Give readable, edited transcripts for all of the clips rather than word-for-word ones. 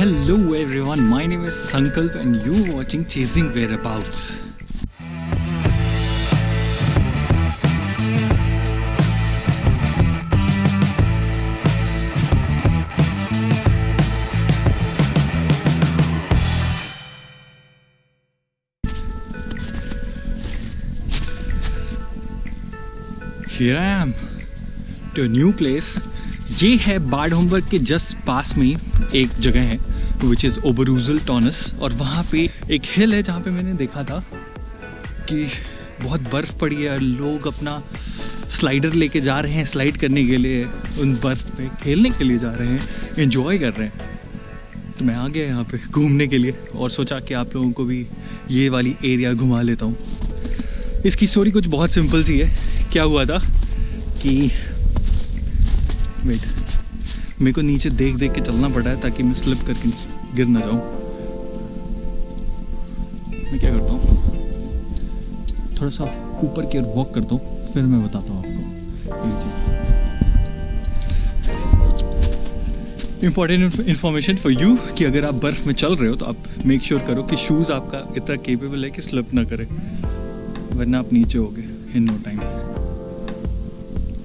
Hello everyone, my name is Sankalp and you watching Chasing Whereabouts. Here I am to a new place. ये है बाड Homburg के just पास में एक जगह है विच इज़ ओबरूजल टॉनस, और वहाँ पे एक हिल है जहाँ पे मैंने देखा था कि बहुत बर्फ़ पड़ी है और लोग अपना स्लाइडर लेके जा रहे हैं स्लाइड करने के लिए, उन बर्फ़ पे खेलने के लिए जा रहे हैं, एंजॉय कर रहे हैं। तो मैं आ गया यहाँ पे घूमने के लिए और सोचा कि आप लोगों को भी ये वाली एरिया घुमा लेता हूँ। इसकी स्टोरी कुछ बहुत सिंपल सी है। क्या हुआ था कि वेट, मेरे को नीचे देख देख के चलना पड़ा है ताकि मैं स्लिप करके गिर ना जाऊँ। मैं क्या करता हूँ, थोड़ा सा ऊपर की ओर वॉक करता हूँ, फिर मैं बताता हूँ आपको ये चीज़। इम्पॉर्टेंट इन्फॉर्मेशन फॉर यू कि अगर आप बर्फ़ में चल रहे हो तो आप मेक श्योर करो कि शूज़ आपका इतना केपेबल है कि स्लिप ना करे, वरना आप नीचे होगे इन नो टाइम।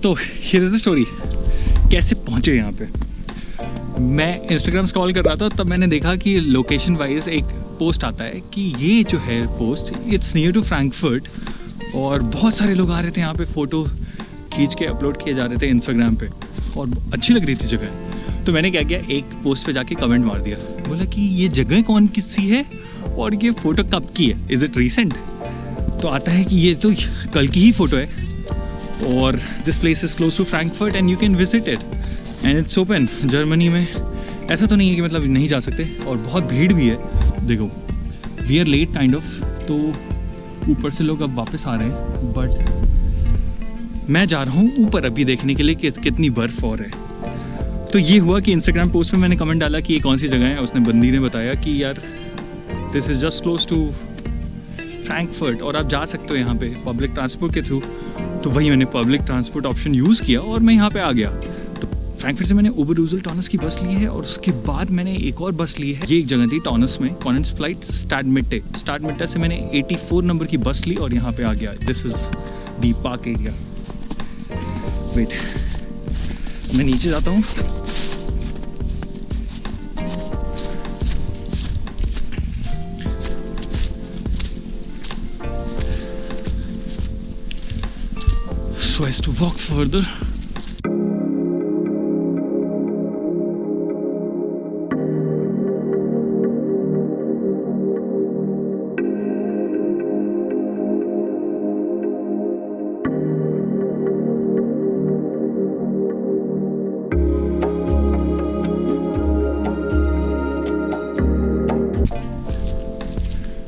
तो हियर इज़ द स्टोरी, कैसे पहुँचे यहाँ पे। मैं इंस्टाग्राम स्क्रॉल कर रहा था, तब मैंने देखा कि लोकेशन वाइज एक पोस्ट आता है कि ये जो है post it's near to Frankfurt, और बहुत सारे लोग आ रहे थे यहाँ पे फ़ोटो खींच के अपलोड किए जा रहे थे इंस्टाग्राम पे, और अच्छी लग रही थी जगह। तो मैंने क्या किया, एक पोस्ट पे जाके कमेंट मार दिया, बोला कि ये जगह कौन किसी है और ये फ़ोटो कब की है, इज़ इट रीसेंट। तो आता है कि ये तो कल की ही फ़ोटो है और this place is close to Frankfurt and you can visit it and it's open. Germany में ऐसा तो नहीं है कि मतलब नहीं जा सकते, और बहुत भीड़ भी है। देखो we are late kind of, तो ऊपर से लोग अब वापस आ रहे हैं, बट मैं जा रहा हूँ ऊपर अभी देखने के लिए कि कितनी बर्फ़ और है। तो ये हुआ कि इंस्टाग्राम पोस्ट में मैंने कमेंट डाला कि ये कौन सी जगह है। उसने बंदी ने बताया कि यार this is just close to Frankfurt और आप जा सकते हो यहाँ पे पब्लिक ट्रांसपोर्ट के थ्रू। तो वही मैंने पब्लिक ट्रांसपोर्ट ऑप्शन यूज़ किया और मैं यहाँ पे आ गया। तो फ्रैंकफर्ट से मैंने ओबरूजल टॉनस की बस ली है, और उसके बाद मैंने एक और बस ली है। ये एक जगह थी टॉनस में, कॉन्फ्लाइट स्टाडमिट्टे से मैंने 84 नंबर की बस ली और यहाँ पे आ गया। This is the park area. Wait, मैं नीचे जाता हूँ। So as to walk further.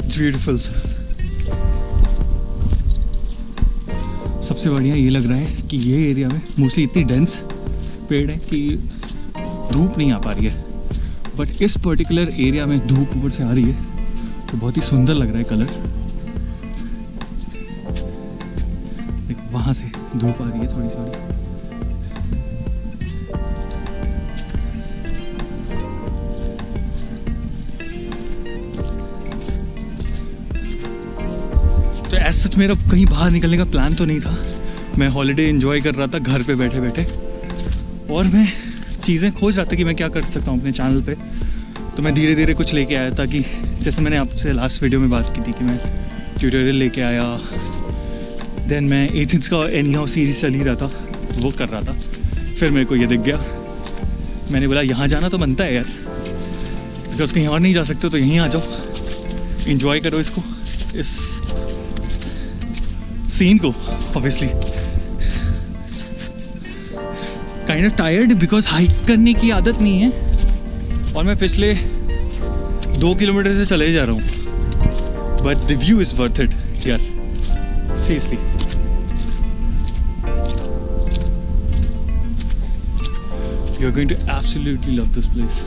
It's beautiful. सबसे बढ़िया ये लग रहा है कि ये एरिया में मोस्टली इतनी डेंस पेड़ है कि धूप नहीं आ पा रही है, बट इस पर्टिकुलर एरिया में धूप ऊपर से आ रही है तो बहुत ही सुंदर लग रहा है कलर। देखो वहाँ से धूप आ रही है थोड़ी थोड़ी। तो एज सच मेरा कहीं बाहर निकलने का प्लान तो नहीं था। मैं हॉलीडे एंजॉय कर रहा था घर पे बैठे बैठे, और मैं चीज़ें खोज रहा था कि मैं क्या कर सकता हूँ अपने चैनल पे। तो मैं धीरे धीरे कुछ लेके आया, ताकि जैसे मैंने आपसे लास्ट वीडियो में बात की थी कि मैं ट्यूटोरियल लेके आया, देन मैं एथेंस का एनी हाउ सीरीज चल ही रहा था, वो कर रहा था। फिर मेरे को ये दिख गया, मैंने बोला यहाँ जाना तो बनता है यार, बिकॉज कहीं और नहीं जा सकते तो यहीं आ जाओ, इन्जॉय करो इसको, इस सीन को। Obviously kind of tired because hike करने की आदत नहीं है, और मैं पिछले 2 किलोमीटर से चले जा रहा हूँ, but the view is worth it यार, seriously. You are going to absolutely love this place.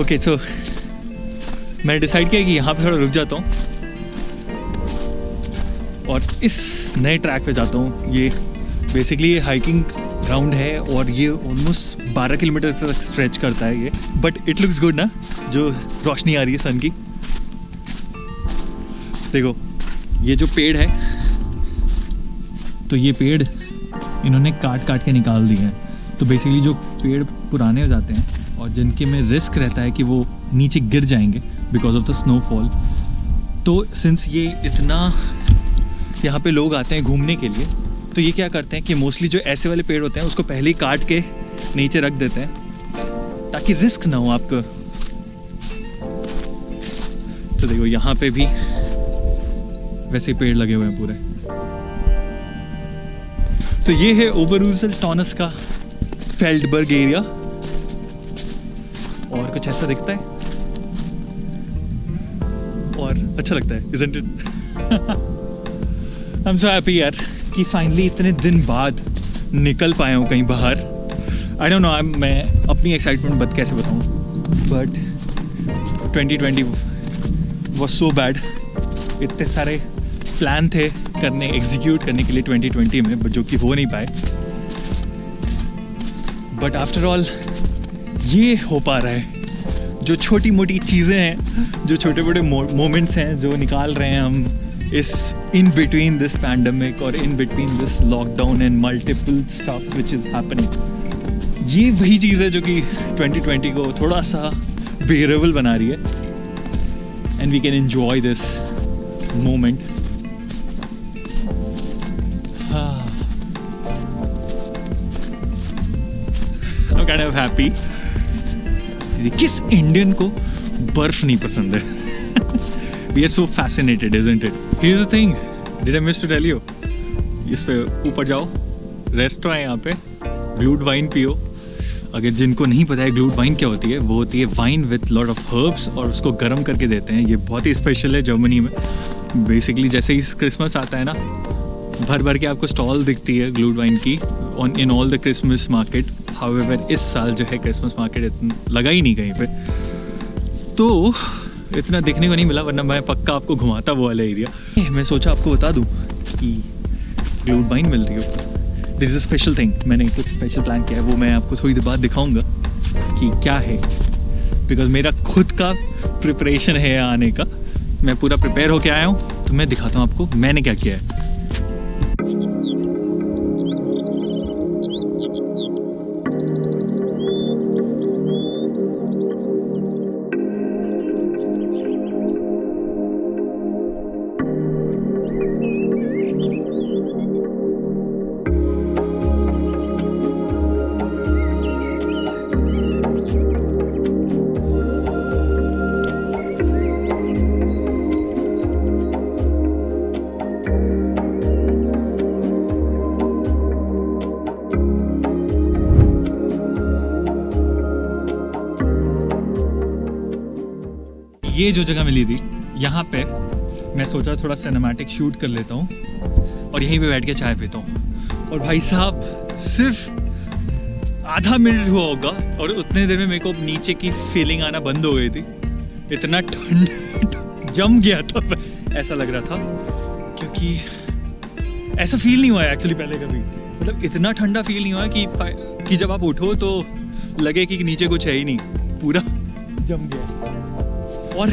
Okay so मैंने डिसाइड किया कि यहाँ पे थोड़ा रुक जाता हूँ और इस नए ट्रैक पे जाता हूँ। ये बेसिकली ये हाइकिंग ग्राउंड है और ये ऑलमोस्ट 12 किलोमीटर तक स्ट्रेच करता है ये, बट इट लुक्स गुड ना, जो रोशनी आ रही है सन की। देखो ये जो पेड़ है, तो ये पेड़ इन्होंने काट काट के निकाल दिए हैं। तो बेसिकली जो पेड़ पुराने हो जाते हैं और जिनके में रिस्क रहता है कि वो नीचे गिर जाएंगे बिकॉज ऑफ द स्नोफॉल, तो सिंस ये इतना यहाँ पे लोग आते हैं घूमने के लिए, तो ये क्या करते हैं कि मोस्टली जो ऐसे वाले पेड़ होते हैं उसको पहले ही काट के नीचे रख देते हैं ताकि रिस्क ना हो आपको। तो देखो यहाँ पे भी वैसे पेड़ लगे हुए हैं पूरे। तो ये है ओबरूजल टॉनस का फेल्डबर्ग एरिया और कुछ ऐसा दिखता है और अच्छा लगता है, isn't it? I'm so happy यार कि फाइनली इतने दिन बाद निकल पाया हूँ कहीं बाहर। आई डोंट नो मैं अपनी एक्साइटमेंट कैसे बताऊँ, बट 2020 was so bad। इतने सारे प्लान थे करने, एग्जीक्यूट करने के लिए 2020 में, जो कि हो नहीं पाए, बट आफ्टर ऑल ये हो पा रहा है। जो छोटी मोटी चीज़ें हैं, जो छोटे बड़े मोमेंट्स हैं जो निकाल रहे हैं हम इस इन बिटवीन दिस पैंडमिक और in between this lockdown and multiple stuff which is happening, ये वही चीज़ है जो कि 2020 को थोड़ा सा बेरेबल बना रही है and we can enjoy this moment. I'm kind of happy। किस इंडियन को बर्फ नहीं पसंद है? We are so fascinated, isn't it? Here's the thing, did I miss to tell you? इस पे ऊपर जाओ, रेस्टोरेंट है यहाँ पे, ग्लूड वाइन पियो। अगर जिनको नहीं पता है ग्लूड वाइन क्या होती है, वो होती है wine with lot of herbs और उसको गर्म करके देते हैं। ये बहुत ही स्पेशल है जर्मनी में। बेसिकली जैसे ही क्रिसमस आता है ना, भर भर के आपको स्टॉल दिखती है ग्लूड वाइन की on in all the Christmas market. However इस साल जो है क्रिसमस मार्केट लगा ही नहीं कहीं पे, तो इतना देखने को नहीं मिला, वरना मैं पक्का आपको घुमाता वो वाला एरिया। मैं सोचा आपको बता दूं कि ग्लूड वाइन मिल रही है ऊपर। This is a special thing, मैंने कुछ स्पेशल प्लान किया है, वो मैं आपको थोड़ी देर बाद दिखाऊंगा कि क्या है, बिकॉज मेरा खुद का प्रिपरेशन है आने का। मैं पूरा प्रिपेयर होके आया हूँ, तो मैं दिखाता हूँ आपको मैंने क्या किया है। ये जो जगह मिली थी, यहाँ पे मैं सोचा थोड़ा सिनेमैटिक शूट कर लेता हूँ और यहीं पे बैठ के चाय पीता हूँ। और भाई साहब सिर्फ आधा मिनट हुआ होगा और उतने देर में मेरे को नीचे की फीलिंग आना बंद हो गई थी। इतना ठंड जम गया था, ऐसा लग रहा था, क्योंकि ऐसा फील नहीं हुआ है एक्चुअली पहले कभी। मतलब इतना ठंडा फील नहीं हुआ कि जब आप उठो तो लगे कि नीचे कुछ है ही नहीं, पूरा जम गया। और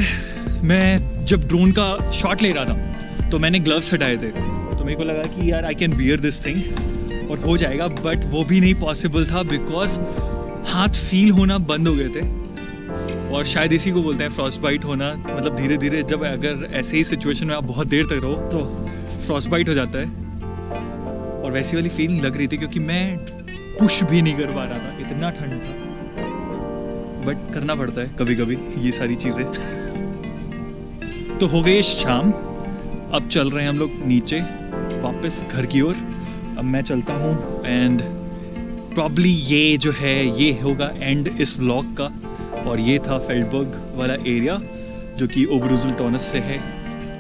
मैं जब ड्रोन का शॉट ले रहा था तो मैंने ग्लव्स हटाए थे, तो मेरे को लगा कि यार I can bear this thing और हो जाएगा, बट वो भी नहीं पॉसिबल था बिकॉज हाथ फील होना बंद हो गए थे। और शायद इसी को बोलते हैं फ्रॉस्ट बाइट होना। मतलब धीरे धीरे जब अगर ऐसे ही सिचुएशन में आप बहुत देर तक रहो तो फ्रॉस्ट बाइट हो जाता है। और वैसी वाली फीलिंग लग रही थी क्योंकि मैं पुश भी नहीं कर पा रहा था, इतना ठंड था। बट करना पड़ता है कभी कभी ये सारी चीज़ें। तो हो गई शाम, अब चल रहे हैं हम लोग नीचे वापस घर की ओर। अब मैं चलता हूँ एंड प्रॉब्ली ये जो है ये होगा एंड इस व्लॉग का। और ये था फेल्डबर्ग वाला एरिया जो कि ओबरूजल टॉनस से है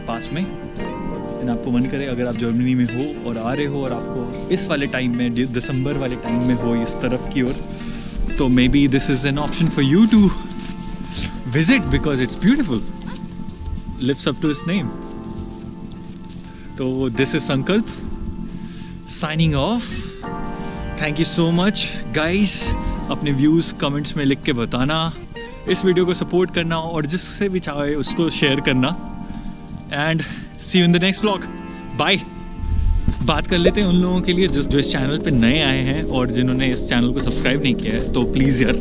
पास में। एंड आपको मन करे अगर आप जर्मनी में हो और आ रहे हो और आपको इस वाले टाइम में, दिसंबर वाले टाइम में हो इस तरफ की ओर, तो maybe this is an option for you to visit because it's beautiful. Lives up to its name. So this is Sankalp signing off. Thank you so much guys. अपने व्यूज़ कमेंट्स में लिख के बताना, इस video को support करना और जिससे भी चाहे उसको शेयर करना. And see you in the next vlog. Bye. बात कर लेते हैं उन लोगों के लिए जो इस चैनल पे नए आए हैं और जिन्होंने इस चैनल को सब्सक्राइब नहीं किया है. तो प्लीज़ यार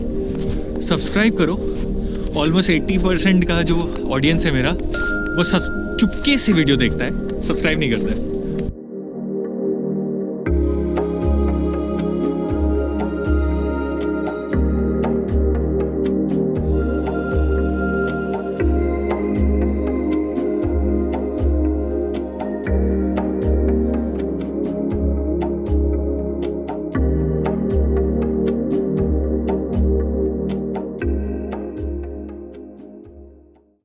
सब्सक्राइब करो. ऑलमोस्ट 80% का जो ऑडियंस है मेरा वो सब चुपके से वीडियो देखता है, सब्सक्राइब नहीं करता है.